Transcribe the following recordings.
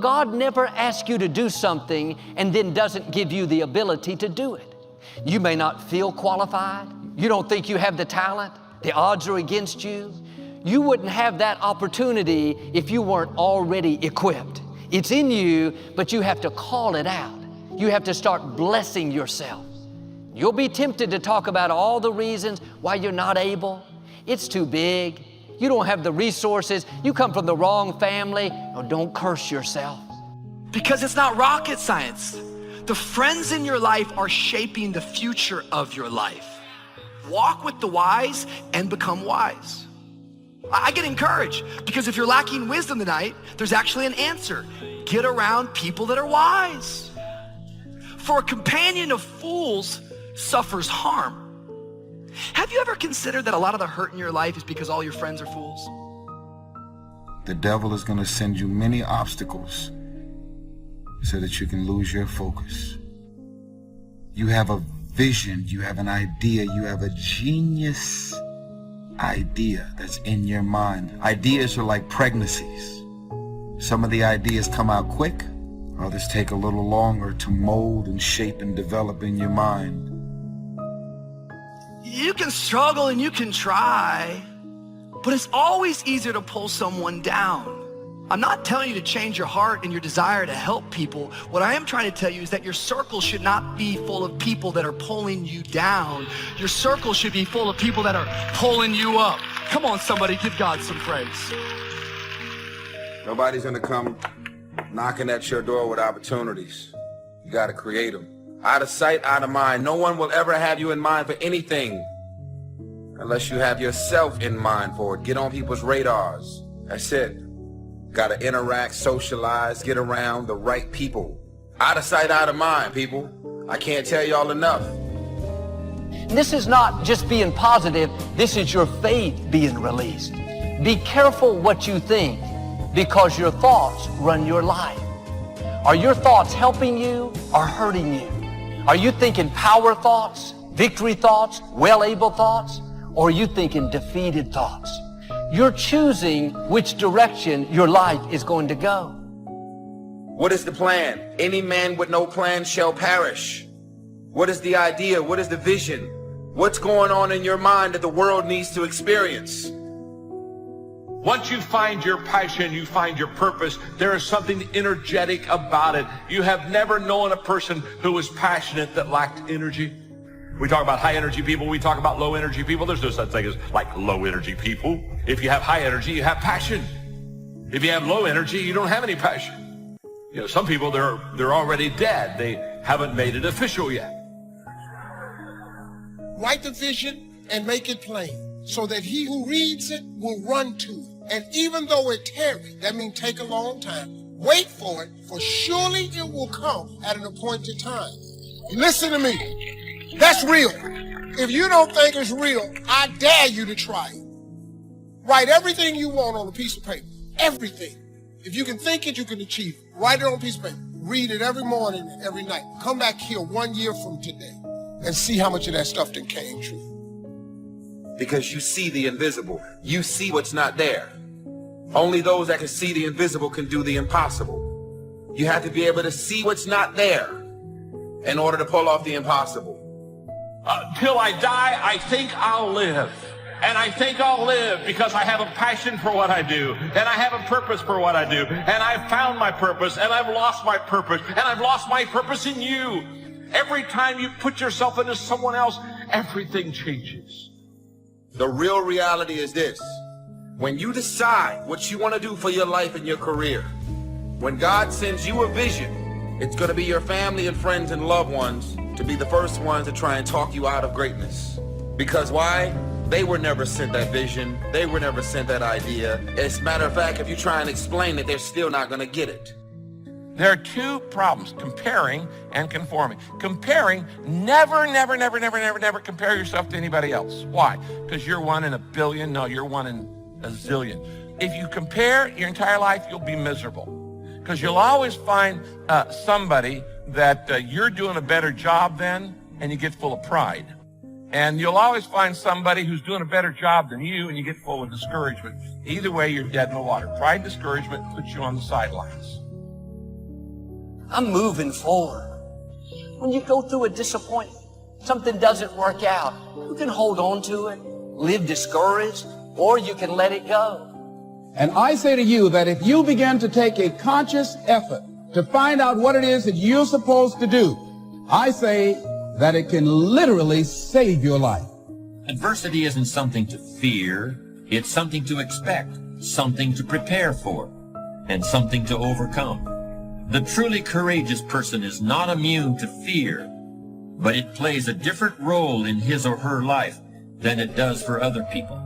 God never asks you to do something and then doesn't give you the ability to do it. You may not feel qualified. You don't think you have the talent. The odds are against you. You wouldn't have that opportunity if you weren't already equipped. It's in you, but you have to call it out. You have to start blessing yourself. You'll be tempted to talk about all the reasons why you're not able. It's too big. You don't have the resources. You come from the wrong family. No, don't curse yourself. Because it's not rocket science. The friends in your life are shaping the future of your life. Walk with the wise and become wise. I get encouraged because if you're lacking wisdom tonight, there's actually an answer. Get around people that are wise. For a companion of fools suffers harm. Have you ever considered that a lot of the hurt in your life is because all your friends are fools? The devil is going to send you many obstacles so that you can lose your focus. You have a vision, you have an idea, you have a genius idea that's in your mind. Ideas are like pregnancies. Some of the ideas come out quick, others take a little longer to mold and shape and develop in your mind. You can struggle and you can try, but it's always easier to pull someone down. I'm not telling you to change your heart and your desire to help people. What I am trying to tell you is that your circle should not be full of people that are pulling you down. Your circle should be full of people that are pulling you up. Come on, somebody, give God some praise. Nobody's gonna come knocking at your door with opportunities. You gotta create them. Out of sight, out of mind. No one will ever have you in mind for anything unless you have yourself in mind for it. Get on people's radars. That's it. Gotta interact, socialize, get around the right people. Out of sight, out of mind, people. I can't tell y'all enough. This is not just being positive. This is your faith being released. Be careful what you think because your thoughts run your life. Are your thoughts helping you or hurting you? Are you thinking power thoughts, victory thoughts, well-able thoughts, or are you thinking defeated thoughts? You're choosing which direction your life is going to go. What is the plan? Any man with no plan shall perish. What is the idea? What is the vision? What's going on in your mind that the world needs to experience? Once you find your passion, you find your purpose, there is something energetic about it. You have never known a person who was passionate that lacked energy. We talk about high energy people, we talk about low energy people. There's no such thing as like low energy people. If you have high energy, you have passion. If you have low energy, you don't have any passion. You know, some people, they're already dead. They haven't made it official yet. Write the vision and make it plain, so that he who reads it will run to it. And even though it tarry, that means take a long time, wait for it, for surely it will come at an appointed time. Listen to me. That's real. If you don't think it's real, I dare you to try it. Write everything you want on a piece of paper. Everything. If you can think it, you can achieve it. Write it on a piece of paper. Read it every morning and every night. Come back here 1 year from today and see how much of that stuff then came true. Because you see the invisible. You see what's not there. Only those that can see the invisible can do the impossible. You have to be able to see what's not there in order to pull off the impossible. Till I die, I think I'll live. And I think I'll live because I have a passion for what I do. And I have a purpose for what I do. And I've found my purpose. And I've lost my purpose. And I've lost my purpose in you. Every time you put yourself into someone else, everything changes. The real reality is this. When you decide what you want to do for your life and your career, when God sends you a vision, it's going to be your family and friends and loved ones to be the first ones to try and talk you out of greatness. Because why? They were never sent that vision. They were never sent that idea. As a matter of fact, if you try and explain it, they're still not going to get it. There are two problems, comparing and conforming. Comparing, never compare yourself to anybody else. Why? Because you're one in a billion. No, you're one in a zillion. If you compare your entire life, you'll be miserable. Because you'll always find somebody that you're doing a better job than, and you get full of pride. And you'll always find somebody who's doing a better job than you, and you get full of discouragement. Either way, you're dead in the water. Pride, discouragement puts you on the sidelines. I'm moving forward. When you go through a disappointment, something doesn't work out, you can hold on to it, live discouraged, or you can let it go. And I say to you that if you begin to take a conscious effort to find out what it is that you're supposed to do, I say that it can literally save your life. Adversity isn't something to fear, it's something to expect, something to prepare for, and something to overcome. The truly courageous person is not immune to fear, but it plays a different role in his or her life than it does for other people.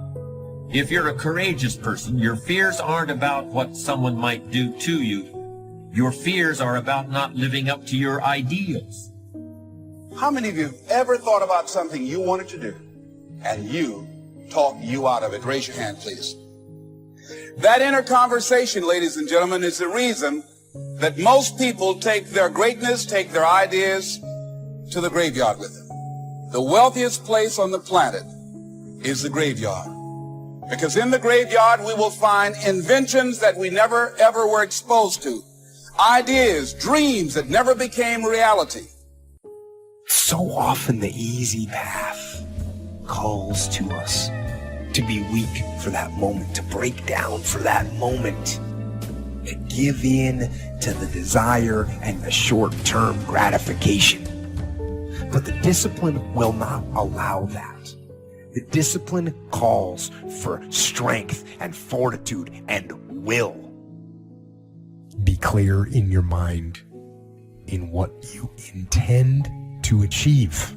If you're a courageous person, your fears aren't about what someone might do to you. Your fears are about not living up to your ideals. How many of you have ever thought about something you wanted to do and you talked you out of it? Raise your hand, please. That inner conversation, ladies and gentlemen, is the reason that most people take their greatness, take their ideas to the graveyard with them. The wealthiest place on the planet is the graveyard. Because in the graveyard, we will find inventions that we never, ever were exposed to. Ideas, dreams that never became reality. So often the easy path calls to us to be weak for that moment, to break down for that moment, to give in to the desire and the short-term gratification. But the discipline will not allow that. The discipline calls for strength and fortitude and will. Be clear in your mind in what you intend to achieve.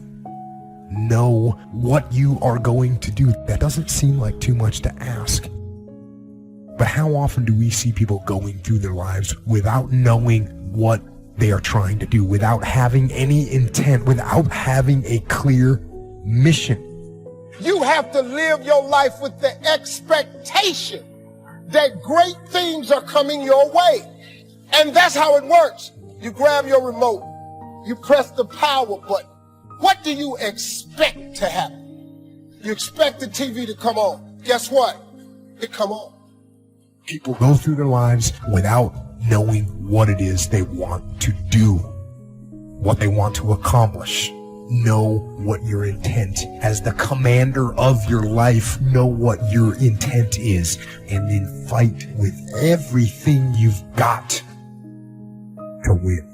Know what you are going to do. That doesn't seem like too much to ask. But how often do we see people going through their lives without knowing what they are trying to do, without having any intent, without having a clear mission? You have to live your life with the expectation that great things are coming your way. And that's how it works. You grab your remote, you press the power button. What do you expect to happen? You expect the TV to come on. Guess what? It come on. People go through their lives without knowing what it is they want to do, what they want to accomplish. Know what your intent, as the commander of your life, know what your intent is, and then fight with everything you've got to win.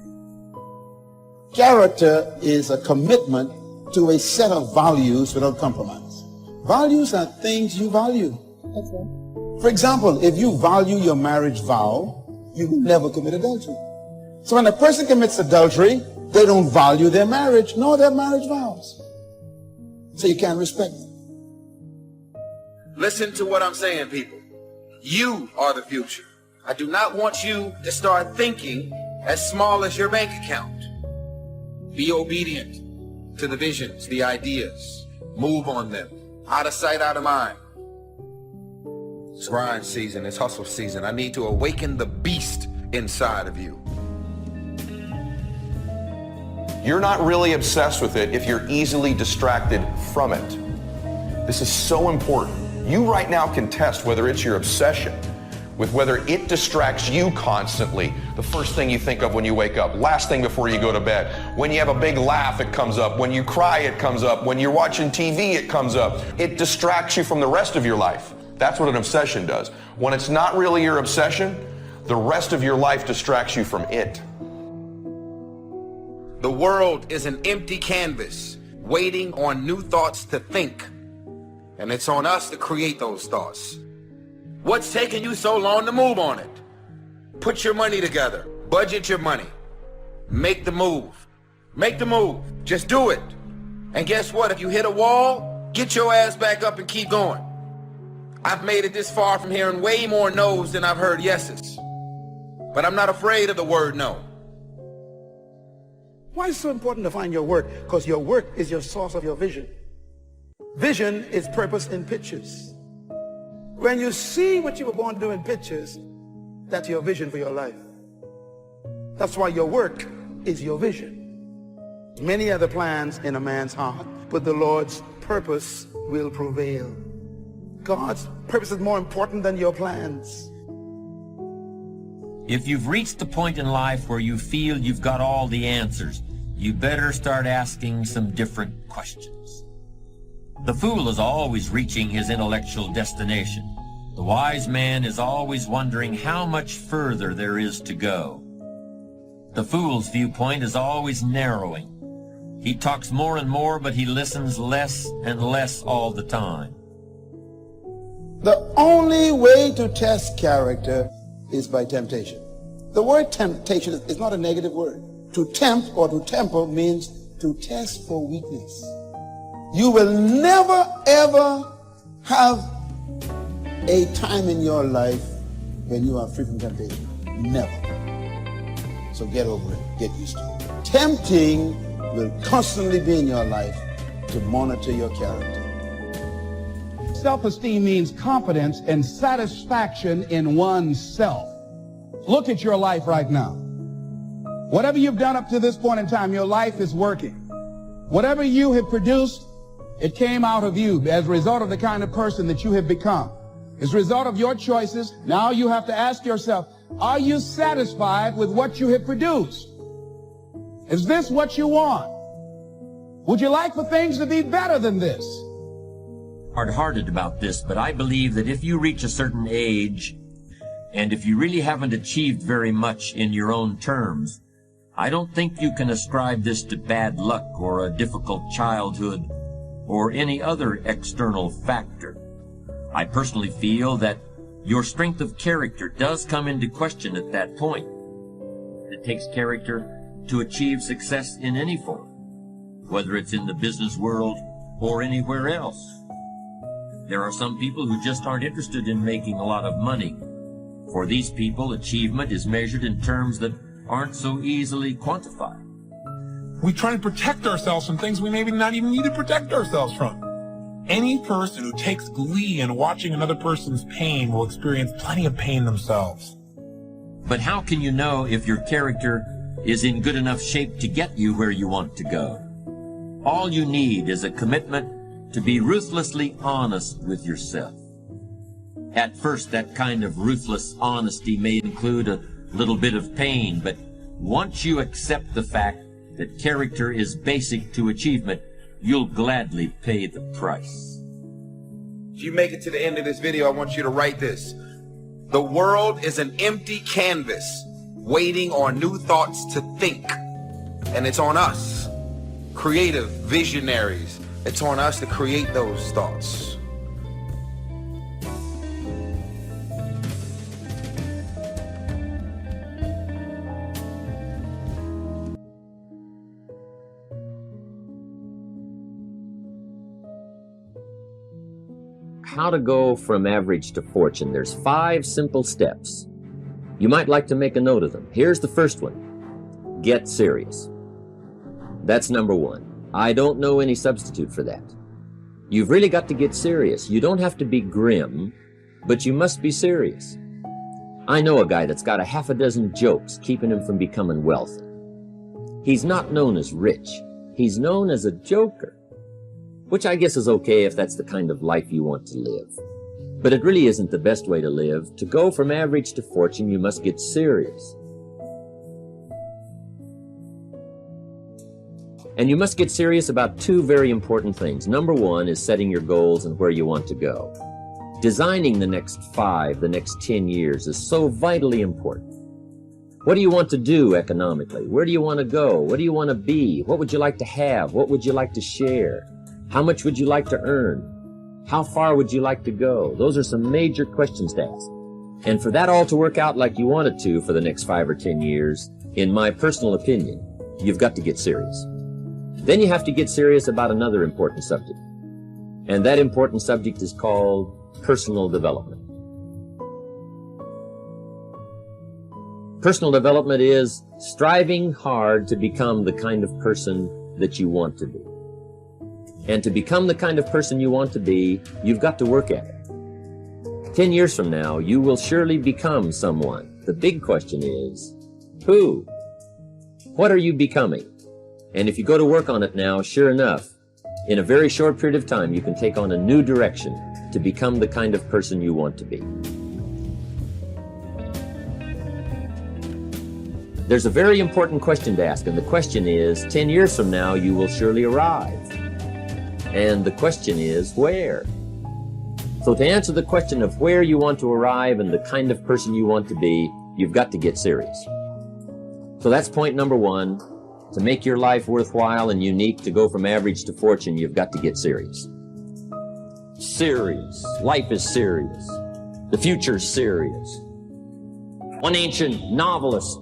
Character is a commitment to a set of values without compromise. Values are things you value. That's all. For example, if you value your marriage vow, you will never commit adultery. So when a person commits adultery, they don't value their marriage nor their marriage vows. So you can't respect them. Listen to what I'm saying, people. You are the future. I do not want you to start thinking as small as your bank account. Be obedient to the visions, the ideas. Move on them. Out of sight, out of mind. It's grind season. It's hustle season. I need to awaken the beast inside of you. You're not really obsessed with it if you're easily distracted from it. This is so important. You right now can test whether it's your obsession with whether it distracts you constantly. The first thing you think of when you wake up, last thing before you go to bed. When you have a big laugh, it comes up. When you cry, it comes up. When you're watching TV, it comes up. It distracts you from the rest of your life. That's what an obsession does. When it's not really your obsession, the rest of your life distracts you from it. The world is an empty canvas waiting on new thoughts to think. And it's on us to create those thoughts. What's taking you so long to move on it? Put your money together. Budget your money. Make the move. Make the move. Just do it. And guess what? If you hit a wall, get your ass back up and keep going. I've made it this far from hearing way more no's than I've heard yeses. But I'm not afraid of the word no. Why is it so important to find your work? Because your work is your source of your vision. Vision is purpose in pictures. When you see what you were born to do in pictures, that's your vision for your life. That's why your work is your vision. Many are the plans in a man's heart, but the Lord's purpose will prevail. God's purpose is more important than your plans. If you've reached the point in life where you feel you've got all the answers, you better start asking some different questions. The fool is always reaching his intellectual destination. The wise man is always wondering how much further there is to go. The fool's viewpoint is always narrowing. He talks more and more, but he listens less and less all the time. The only way to test character is by temptation. The word temptation is not a negative word. To tempt or to temper means to test for weakness. You will never ever have a time in your life when you are free from temptation. Never. So get over it. Get used to it. Tempting will constantly be in your life to monitor your character. Self-esteem means confidence and satisfaction in oneself. Look at your life right now. Whatever you've done up to this point in time, your life is working. Whatever you have produced, it came out of you as a result of the kind of person that you have become. As a result of your choices, now you have to ask yourself, are you satisfied with what you have produced? Is this what you want? Would you like for things to be better than this? Hard-hearted about this, but I believe that if you reach a certain age, and if you really haven't achieved very much in your own terms, I don't think you can ascribe this to bad luck or a difficult childhood or any other external factor. I personally feel that your strength of character does come into question at that point. It takes character to achieve success in any form, whether it's in the business world or anywhere else. There are some people who just aren't interested in making a lot of money. For these people, achievement is measured in terms that aren't so easily quantified. We try to protect ourselves from things we maybe not even need to protect ourselves from. Any person who takes glee in watching another person's pain will experience plenty of pain themselves. But how can you know if your character is in good enough shape to get you where you want to go? All you need is a commitment to be ruthlessly honest with yourself. At first, that kind of ruthless honesty may include a little bit of pain, but once you accept the fact that character is basic to achievement, you'll gladly pay the price. If you make it to the end of this video, I want you to write this. The world is an empty canvas waiting on new thoughts to think. And it's on us, creative visionaries. It's on us to create those thoughts. How to go from average to fortune. There's 5 simple steps. You might like to make a note of them. Here's the first one. Get serious. That's number 1. I don't know any substitute for that. You've really got to get serious. You don't have to be grim, but you must be serious. I know a guy that's got a half a dozen jokes keeping him from becoming wealthy. He's not known as rich. He's known as a joker, which I guess is okay if that's the kind of life you want to live. But it really isn't the best way to live. To go from average to fortune, you must get serious. And you must get serious about 2 very important things. Number 1 is setting your goals and where you want to go. Designing the next 5, the next 10 years is so vitally important. What do you want to do economically? Where do you want to go? What do you want to be? What would you like to have? What would you like to share? How much would you like to earn? How far would you like to go? Those are some major questions to ask. And for that all to work out like you want it to for the next 5 or 10 years, in my personal opinion, you've got to get serious. Then you have to get serious about another important subject. And that important subject is called personal development. Personal development is striving hard to become the kind of person that you want to be. And to become the kind of person you want to be, you've got to work at it. 10 years from now, you will surely become someone. The big question is, who? What are you becoming? And if you go to work on it now, sure enough, in a very short period of time, you can take on a new direction to become the kind of person you want to be. There's a very important question to ask, and the question is, 10 years from now, you will surely arrive. And the question is, where? So to answer the question of where you want to arrive and the kind of person you want to be, you've got to get serious. So that's point number one. To make your life worthwhile and unique, to go from average to fortune, you've got to get serious. Serious. Life is serious. The future's serious. One ancient novelist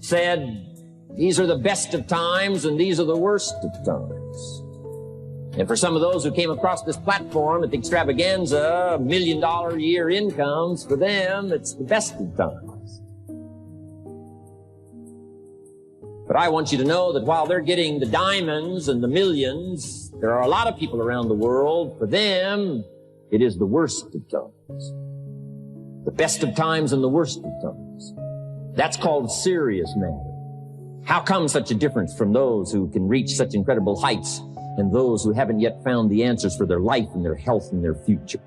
said, these are the best of times and these are the worst of times. And for some of those who came across this platform at the extravaganza, $1 million a year incomes, for them, it's the best of times. But I want you to know that while they're getting the diamonds and the millions, there are a lot of people around the world, for them, it is the worst of times. The best of times and the worst of times. That's called serious matter. How come such a difference from those who can reach such incredible heights and those who haven't yet found the answers for their life and their health and their future?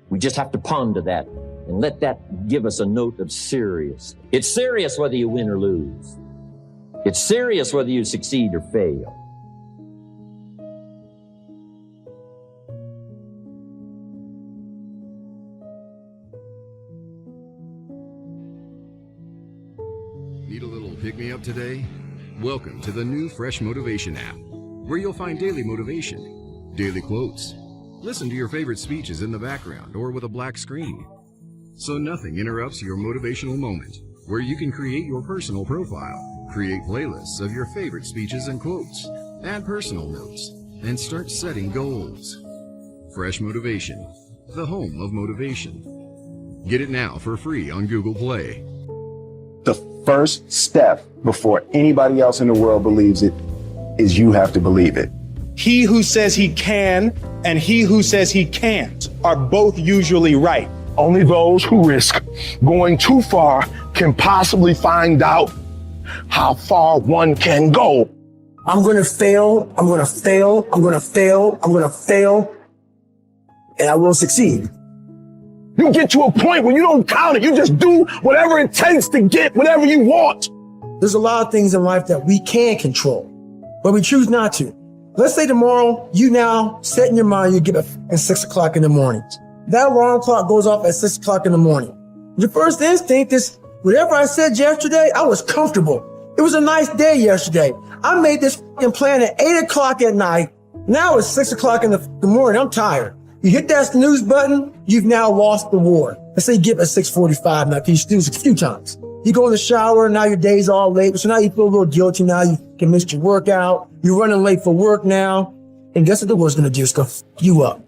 We just have to ponder that and let that give us a note of serious. It's serious whether you win or lose. It's serious whether you succeed or fail. Need a little pick-me-up today? Welcome to the new Fresh Motivation app, where you'll find daily motivation, daily quotes. Listen to your favorite speeches in the background or with a black screen, so nothing interrupts your motivational moment, where you can create your personal profile, create playlists of your favorite speeches and quotes, add personal notes, and start setting goals. Fresh Motivation, the home of motivation. Get it now for free on Google Play. The first step before anybody else in the world believes it is you have to believe it. He who says he can and he who says he can't are both usually right. Only those who risk going too far can possibly find out how far one can go. I'm going to fail. I'm going to fail. I'm going to fail. I'm going to fail. And I will succeed. You get to a point where you don't count it. You just do whatever it takes to get whatever you want. There's a lot of things in life that we can control, but we choose not to. Let's say tomorrow, you now set in your mind, you get up at 6 o'clock in the morning. That alarm clock goes off at 6 o'clock in the morning. Your first instinct is, whatever I said yesterday, I was comfortable. It was a nice day yesterday. I made this plan at 8 o'clock at night. Now it's 6 o'clock in the morning. I'm tired. You hit that snooze button, you've now lost the war. Let's say you get up at 6:45 now, you snooze a few times. You go in the shower, now your day's all late, so now you feel a little guilty. Now you can miss your workout. You're running late for work now. And guess what the war's gonna do? It's gonna f you up.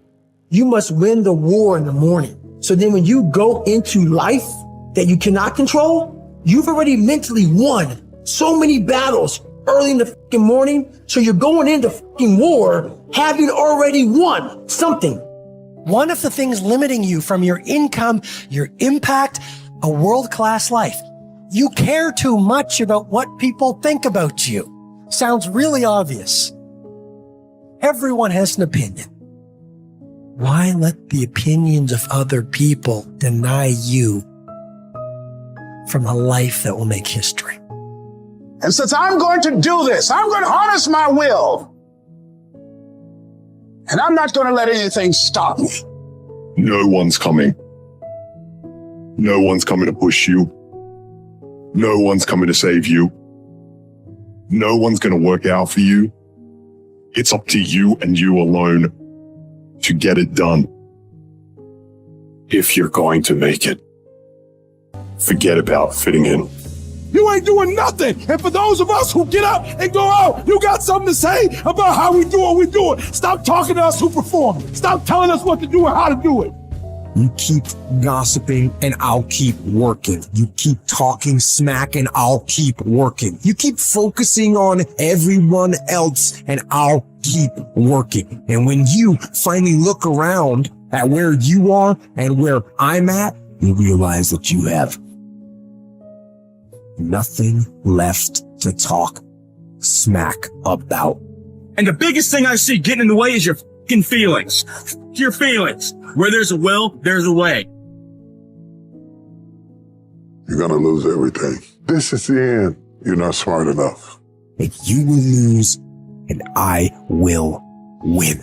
You must win the war in the morning. So then when you go into life that you cannot control, you've already mentally won so many battles early in the fucking morning. So you're going into fucking war having already won something. One of the things limiting you from your income, your impact, a world-class life. You care too much about what people think about you. Sounds really obvious. Everyone has an opinion. Why let the opinions of other people deny you from a life that will make history? And since I'm going to do this, I'm going to harness my will. And I'm not going to let anything stop me. No one's coming. No one's coming to push you. No one's coming to save you. No one's going to work out for you. It's up to you and you alone to get it done. If you're going to make it, forget about fitting in. You ain't doing nothing. And for those of us who get up and go out, you got something to say about how we do what we do it. Stop talking to us who perform. Stop telling us what to do and how to do it. You keep gossiping and I'll keep working. You keep talking smack and I'll keep working. You keep focusing on everyone else and I'll keep working. And when you finally look around at where you are and where I'm at, you realize that you have nothing left to talk smack about. And the biggest thing I see getting in the way is your fucking feelings. Your feelings. Where there's a will, there's a way. You're gonna lose everything. This is the end. You're not smart enough. And you will lose, and I will win.